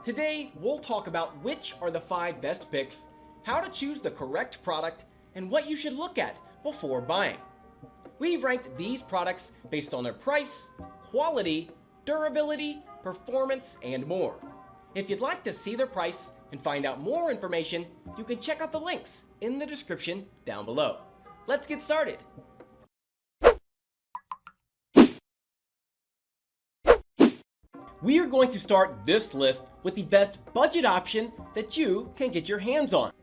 Today, we'll talk about which are the 5 best picks, how to choose the correct product, and what you should look at before buying. We've ranked these products based on their price, quality, durability, performance, and more. If you'd like to see their price and find out more information, you can check out the links in the description down below. Let's get started. We are going to start this list with the best budget option that you can get your hands on.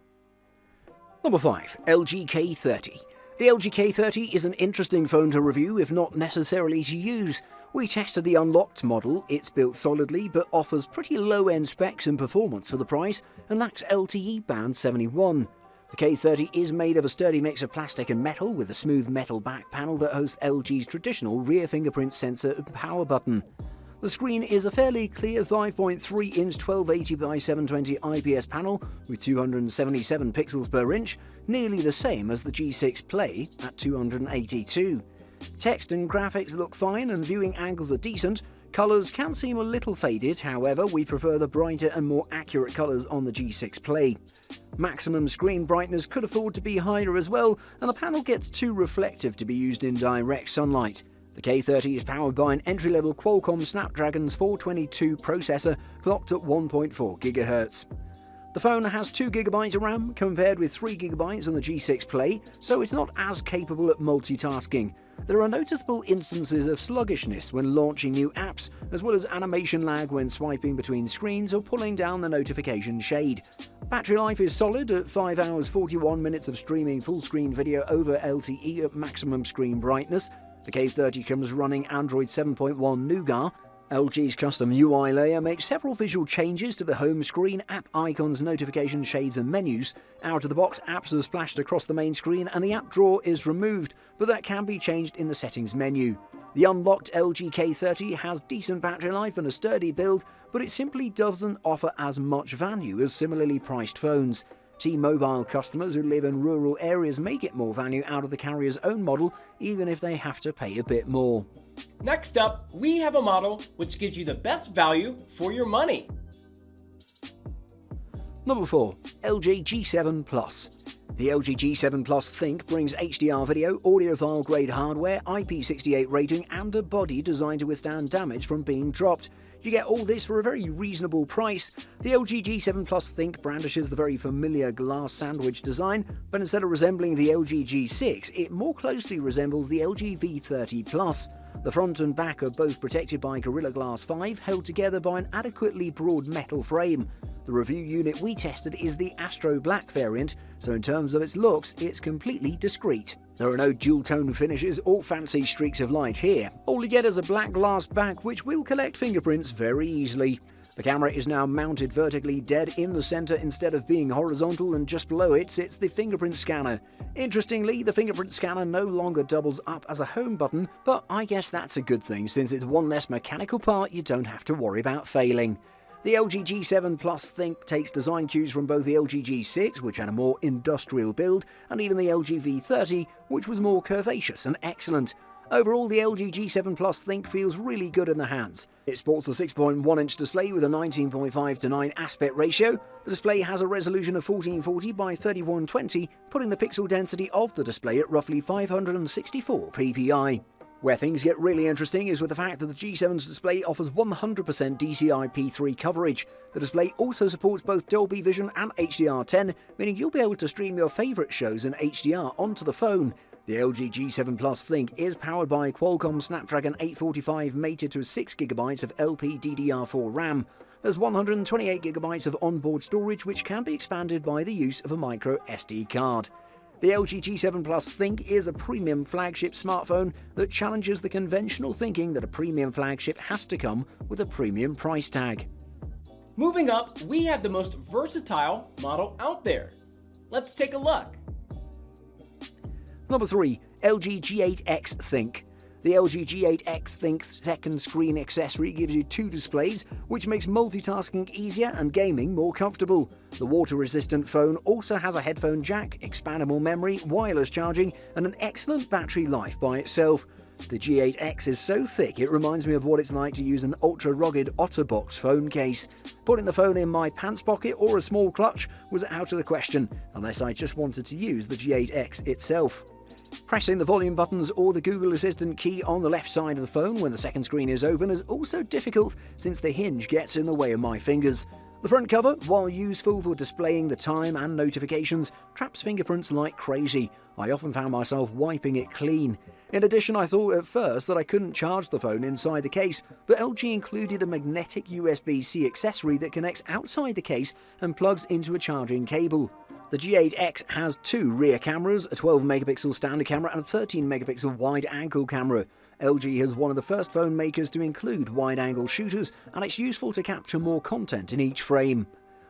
Number 5. LG K30. The LG K30 is an interesting phone to review, if not necessarily to use. We tested the unlocked model. It's built solidly but offers pretty low-end specs and performance for the price and lacks LTE band 71. The K30 is made of a sturdy mix of plastic and metal with a smooth metal back panel that hosts LG's traditional rear fingerprint sensor and power button. The screen is a fairly clear 5.3-inch 1280 by 720 IPS panel with 277 pixels per inch, nearly the same as the G6 Play at 282. Text and graphics look fine and viewing angles are decent. Colours can seem a little faded, however we prefer the brighter and more accurate colours on the G6 Play. Maximum screen brightness could afford to be higher as well, and the panel gets too reflective to be used in direct sunlight. The K30 is powered by an entry-level Qualcomm Snapdragon's 422 processor clocked at 1.4 GHz. The phone has 2 GB of RAM compared with 3 GB on the G6 Play, so it's not as capable at multitasking. There are noticeable instances of sluggishness when launching new apps, as well as animation lag when swiping between screens or pulling down the notification shade. Battery life is solid at 5 hours 41 minutes of streaming full-screen video over LTE at maximum screen brightness. The K30 comes running Android 7.1 Nougat. LG's custom UI layer makes several visual changes to the home screen, app icons, notification shades and menus. Out of the box, apps are splashed across the main screen and the app drawer is removed, but that can be changed in the settings menu. The unlocked LG K30 has decent battery life and a sturdy build, but it simply doesn't offer as much value as similarly priced phones. T-Mobile customers who live in rural areas may get more value out of the carrier's own model, even if they have to pay a bit more. Next up, we have a model which gives you the best value for your money. Number 4. LG G7 Plus. The LG G7 Plus ThinQ brings HDR video, audiophile-grade hardware, IP68 rating, and a body designed to withstand damage from being dropped. You get all this for a very reasonable price. The LG G7 Plus ThinQ brandishes the very familiar glass sandwich design, but instead of resembling the LG G6, it more closely resembles the LG V30 Plus. The front and back are both protected by Gorilla Glass 5, held together by an adequately broad metal frame. The review unit we tested is the Astro Black variant, so in terms of its looks, it's completely discreet. There are no dual-tone finishes or fancy streaks of light here. All you get is a black glass back which will collect fingerprints very easily. The camera is now mounted vertically dead in the center instead of being horizontal, and just below it sits the fingerprint scanner. Interestingly, the fingerprint scanner no longer doubles up as a home button, but I guess that's a good thing since it's one less mechanical part you don't have to worry about failing. The LG G7 Plus ThinQ takes design cues from both the LG G6, which had a more industrial build, and even the LG V30, which was more curvaceous and excellent. Overall, the LG G7 Plus ThinQ feels really good in the hands. It sports a 6.1-inch display with a 19.5:9 aspect ratio. The display has a resolution of 1440 by 3120, putting the pixel density of the display at roughly 564 ppi. Where things get really interesting is with the fact that the G7's display offers 100% DCI-P3 coverage. The display also supports both Dolby Vision and HDR10, meaning you'll be able to stream your favourite shows in HDR onto the phone. The LG G7 Plus ThinQ is powered by Qualcomm Snapdragon 845 mated to 6 GB of LPDDR4 RAM. There's 128 GB of onboard storage, which can be expanded by the use of a micro SD card. The LG G7 Plus ThinQ is a premium flagship smartphone that challenges the conventional thinking that a premium flagship has to come with a premium price tag. Moving up, we have the most versatile model out there. Let's take a look. Number 3. LG G8X ThinQ. The LG G8X ThinQ second screen accessory gives you 2 displays, which makes multitasking easier and gaming more comfortable. The water-resistant phone also has a headphone jack, expandable memory, wireless charging, and an excellent battery life by itself. The G8X is so thick it reminds me of what it's like to use an ultra-rugged OtterBox phone case. Putting the phone in my pants pocket or a small clutch was out of the question, unless I just wanted to use the G8X itself. Pressing the volume buttons or the Google Assistant key on the left side of the phone when the second screen is open is also difficult since the hinge gets in the way of my fingers. The front cover, while useful for displaying the time and notifications, traps fingerprints like crazy. I often found myself wiping it clean. In addition, I thought at first that I couldn't charge the phone inside the case, but LG included a magnetic USB-C accessory that connects outside the case and plugs into a charging cable. The G8X has two rear cameras, a 12-megapixel standard camera and a 13-megapixel wide-angle camera. LG is one of the first phone makers to include wide-angle shooters, and it's useful to capture more content in each frame.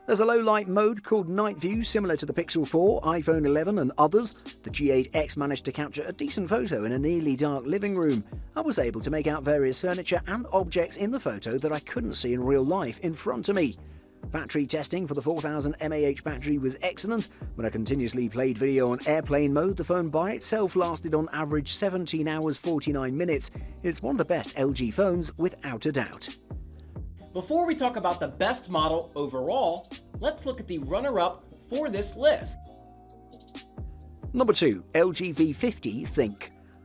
There's a low-light mode called Night View, similar to the Pixel 4, iPhone 11 and others. The G8X managed to capture a decent photo in a nearly dark living room. I was able to make out various furniture and objects in the photo that I couldn't see in real life in front of me. Battery testing for the 4000 mAh battery was excellent. When I continuously played video on airplane mode, the phone by itself lasted on average 17 hours 49 minutes. It's one of the best LG phones without a doubt. Before we talk about the best model overall, let's look at the runner-up for this list. Number 2. LG V50 ThinQ.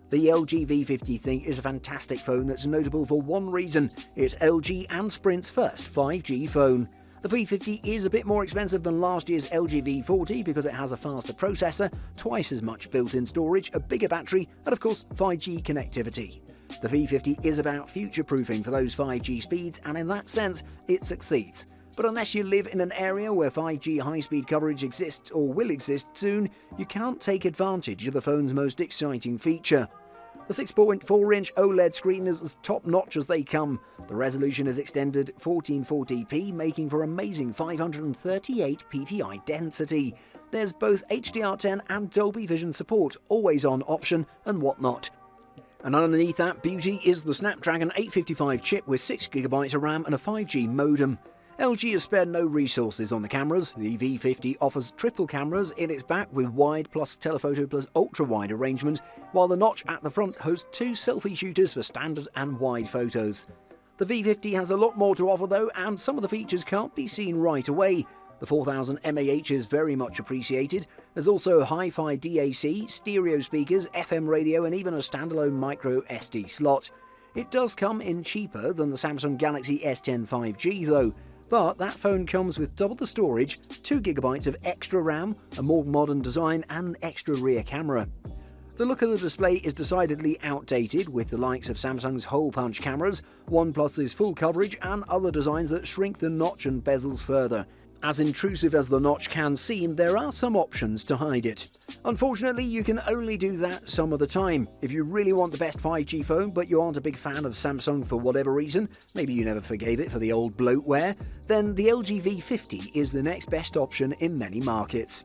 The LG V50 ThinQ is a fantastic phone that's notable for one reason. It's LG and Sprint's first 5G phone. The V50 is a bit more expensive than last year's LG V40 because it has a faster processor, twice as much built-in storage, a bigger battery, and of course 5G connectivity. The V50 is about future-proofing for those 5G speeds, and in that sense, it succeeds. But unless you live in an area where 5G high-speed coverage exists or will exist soon, you can't take advantage of the phone's most exciting feature. The 6.4-inch OLED screen is as top-notch as they come. The resolution is extended 1440p, making for amazing 538 ppi density. There's both HDR10 and Dolby Vision support, always-on option, and whatnot. And underneath that beauty is the Snapdragon 855 chip with 6GB of RAM and a 5G modem. LG has spared no resources on the cameras. The V50 offers triple cameras in its back with wide plus telephoto plus ultra-wide arrangement, while the notch at the front hosts two selfie shooters for standard and wide photos. The V50 has a lot more to offer though, and some of the features can't be seen right away. The 4000 mAh is very much appreciated. There's also Hi-Fi DAC, stereo speakers, FM radio and even a standalone micro SD slot. It does come in cheaper than the Samsung Galaxy S10 5G though. But that phone comes with double the storage, 2GB of extra RAM, a more modern design and an extra rear camera. The look of the display is decidedly outdated with the likes of Samsung's hole-punch cameras, OnePlus's full coverage and other designs that shrink the notch and bezels further. As intrusive as the notch can seem, there are some options to hide it. Unfortunately, you can only do that some of the time. If you really want the best 5G phone but you aren't a big fan of Samsung for whatever reason, maybe you never forgave it for the old bloatware, then the LG V50 is the next best option in many markets.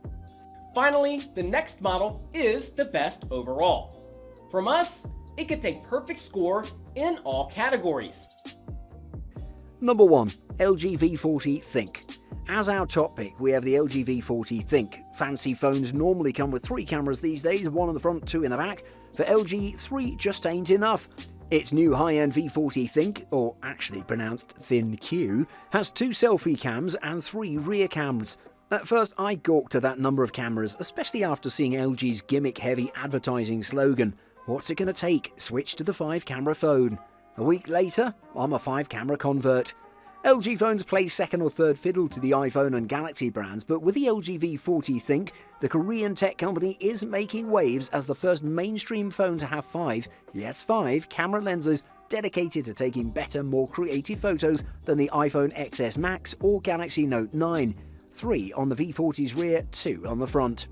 Finally, the next model is the best overall. From us, it gets a perfect score in all categories. Number 1. LG V40 ThinQ. As our top pick, we have the LG V40 ThinQ. Fancy phones normally come with 3 cameras these days, 1 in the front, 2 in the back. For LG, 3 just ain't enough. Its new high-end V40 ThinQ, or actually pronounced ThinQ, has 2 selfie cams and 3 rear cams. At first, I gawked at that number of cameras, especially after seeing LG's gimmick-heavy advertising slogan, "What's it gonna take? Switch to the 5-camera phone." A week later, I'm a 5-camera convert. LG phones play second or third fiddle to the iPhone and Galaxy brands, but with the LG V40 ThinQ, the Korean tech company is making waves as the first mainstream phone to have 5 camera lenses dedicated to taking better, more creative photos than the iPhone XS Max or Galaxy Note 9. 3 on the V40's rear, 2 on the front.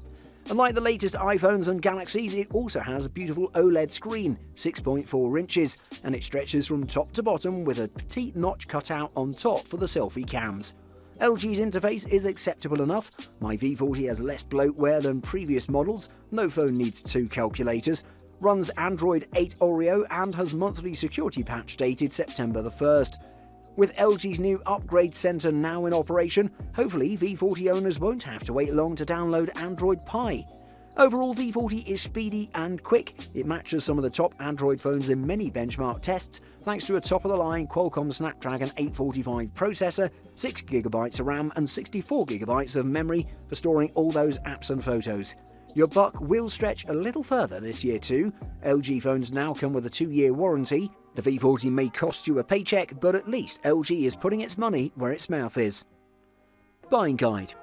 Unlike the latest iPhones and Galaxies, it also has a beautiful OLED screen, 6.4 inches, and it stretches from top to bottom with a petite notch cut out on top for the selfie cams. LG's interface is acceptable enough. My V40 has less bloatware than previous models, no phone needs 2 calculators, runs Android 8 Oreo and has monthly security patch dated September the 1st. With LG's new upgrade center now in operation, hopefully V40 owners won't have to wait long to download Android Pie. Overall, V40 is speedy and quick. It matches some of the top Android phones in many benchmark tests thanks to a top-of-the-line Qualcomm Snapdragon 845 processor, 6GB of RAM and 64GB of memory for storing all those apps and photos. Your buck will stretch a little further this year too. LG phones now come with a 2-year warranty. The V40 may cost you a paycheck, but at least LG is putting its money where its mouth is. Buying guide.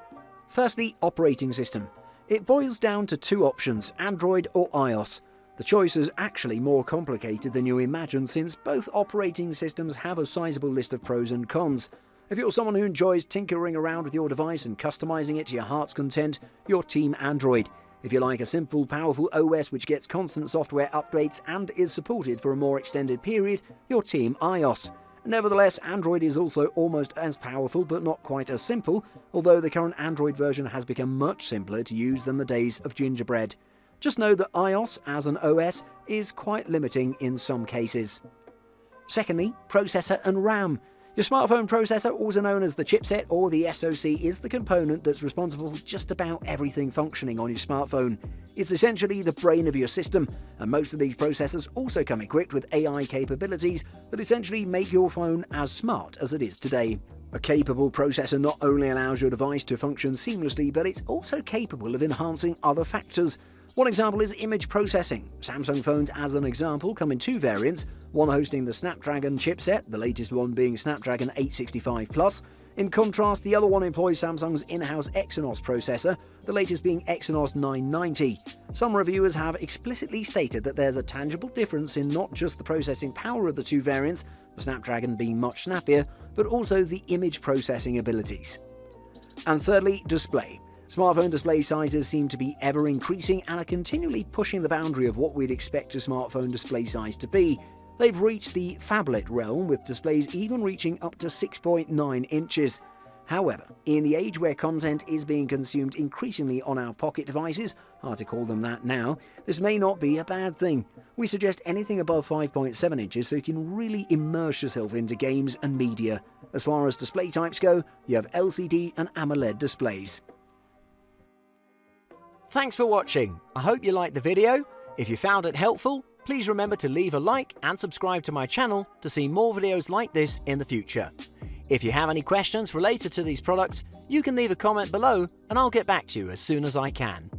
Firstly, operating system. It boils down to two options, Android or iOS. The choice is actually more complicated than you imagine since both operating systems have a sizable list of pros and cons. If you're someone who enjoys tinkering around with your device and customizing it to your heart's content, you're Team Android. If you like a simple, powerful OS which gets constant software updates and is supported for a more extended period, you're Team iOS. Nevertheless, Android is also almost as powerful but not quite as simple, although the current Android version has become much simpler to use than the days of gingerbread. Just know that iOS as an OS is quite limiting in some cases. Secondly, processor and RAM. Your smartphone processor, also known as the chipset or the SoC, is the component that's responsible for just about everything functioning on your smartphone. It's essentially the brain of your system, and most of these processors also come equipped with AI capabilities that essentially make your phone as smart as it is today. A capable processor not only allows your device to function seamlessly, but it's also capable of enhancing other factors. One example is image processing. Samsung phones, as an example, come in two variants, one hosting the Snapdragon chipset, the latest one being Snapdragon 865 Plus. In contrast, the other one employs Samsung's in-house Exynos processor, the latest being Exynos 990. Some reviewers have explicitly stated that there's a tangible difference in not just the processing power of the two variants, the Snapdragon being much snappier, but also the image processing abilities. And thirdly, display. Smartphone display sizes seem to be ever increasing and are continually pushing the boundary of what we'd expect a smartphone display size to be. They've reached the phablet realm, with displays even reaching up to 6.9 inches. However, in the age where content is being consumed increasingly on our pocket devices, hard to call them that now, this may not be a bad thing. We suggest anything above 5.7 inches so you can really immerse yourself into games and media. As far as display types go, you have LCD and AMOLED displays. Thanks for watching. I hope you liked the video. If you found it helpful, please remember to leave a like and subscribe to my channel to see more videos like this in the future. If you have any questions related to these products, you can leave a comment below and I'll get back to you as soon as I can.